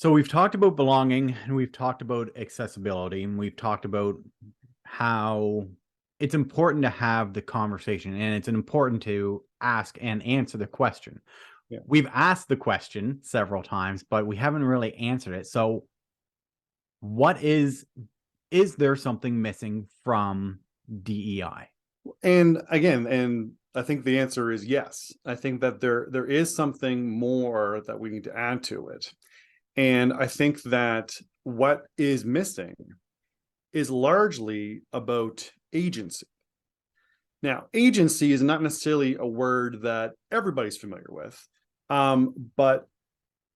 So we've talked about belonging and we've talked about accessibility and we've talked about how it's important to have the conversation and it's important to ask and answer the question. Yeah. We've asked the question several times, but we haven't really answered it. So what is there something missing from DEI? And again, and I think the answer is yes. I think that there is something more that we need to add to it. And I think that what is missing is largely about agency. Now, agency is not necessarily a word that everybody's familiar with, but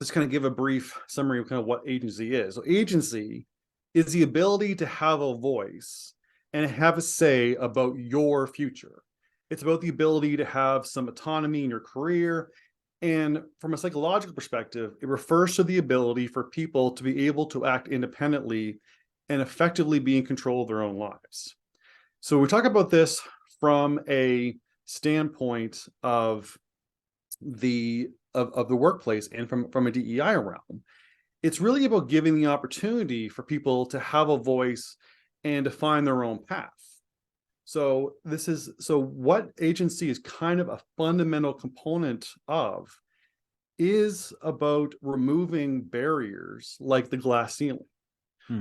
let's kind of give a brief summary of kind of what agency is. So agency is the ability to have a voice and have a say about your future. It's about the ability to have some autonomy in your career. And from a psychological perspective, it refers to the ability for people to be able to act independently and effectively be in control of their own lives. So we talk about this from a standpoint of the workplace and from a DEI realm. It's really about giving the opportunity for people to have a voice and to find their own path. So what agency is kind of a fundamental component of is about removing barriers like the glass ceiling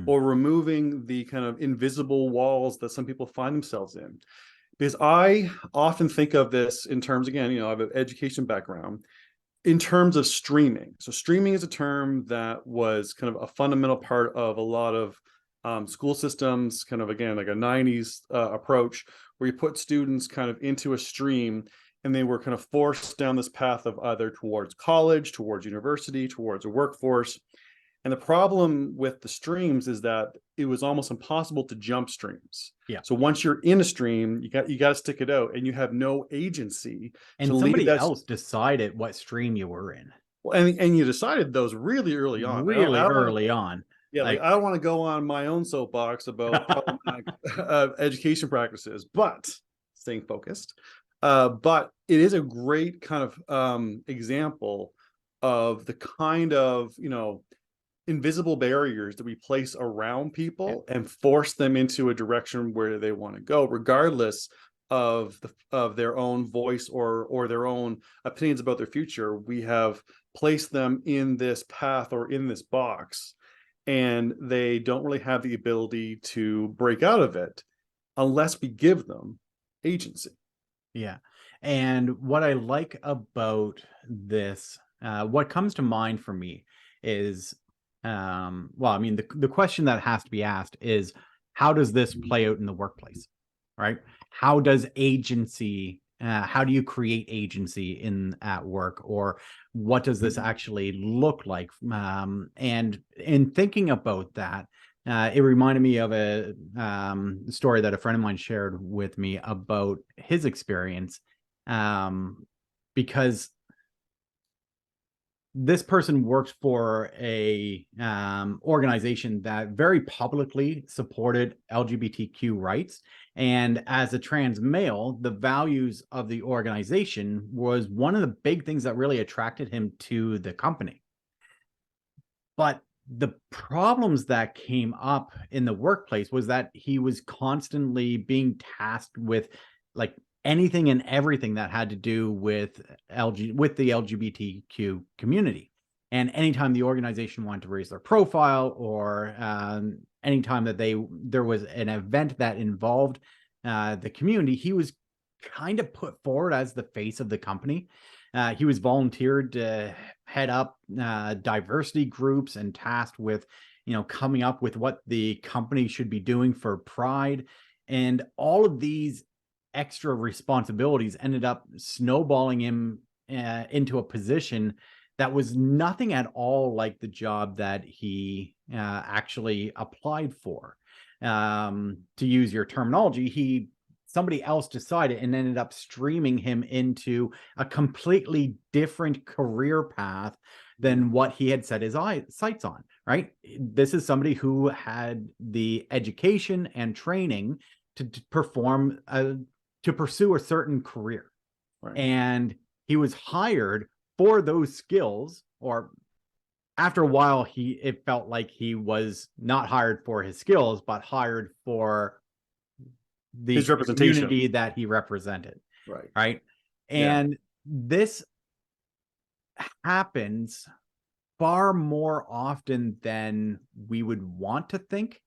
or removing the kind of invisible walls that some people find themselves in. Because I often think of this in terms, again, I have an education background, in terms of streaming. So streaming is a term that was kind of a fundamental part of a lot of school systems, kind of, again, like a 90s approach, where you put students kind of into a stream and they were kind of forced down this path of either towards college, towards university, towards a workforce. And the problem with the streams is that it was almost impossible to jump streams. Yeah. So once you're in a stream, you got to stick it out, and you have no agency And to lead somebody that. else decided what stream you were in. Well, and you decided those really early on. Really I don't want early on. Yeah, like I don't want to go on my own soapbox about problematic education practices, but staying focused. But it is a great kind of example of the kind of invisible barriers that we place around people and force them into a direction where they want to go, regardless of their own voice or their own opinions about their future. We have placed them in this path or in this box, and they don't really have the ability to break out of it unless we give them agency. Yeah. And what I like about this, what comes to mind for me is, well, I mean, the question that has to be asked is, how does this play out in the workplace, right? How does agency, how do you create agency at work, or what does this actually look like? And in thinking about that, it reminded me of a story that a friend of mine shared with me about his experience, because this person works for a organization that very publicly supported LGBTQ rights. And as a trans male, the values of the organization was one of the big things that really attracted him to the company. But the problems that came up in the workplace was that he was constantly being tasked with like anything and everything that had to do with the LGBTQ community. And anytime the organization wanted to raise their profile, or anytime that there was an event that involved the community, he was kind of put forward as the face of the company. He was volunteered to head up diversity groups and tasked with, coming up with what the company should be doing for Pride. And all of these extra responsibilities ended up snowballing him into a position that was nothing at all like the job that he actually applied for. To use your terminology, somebody else decided and ended up streaming him into a completely different career path than what he had set his sights on, right? This is somebody who had the education and training to pursue a certain career. Right. And he was hired for those skills, or after a while, it felt like he was not hired for his skills, but hired for the His representation. community that he represented. Right. Right. Yeah. And this happens far more often than we would want to think.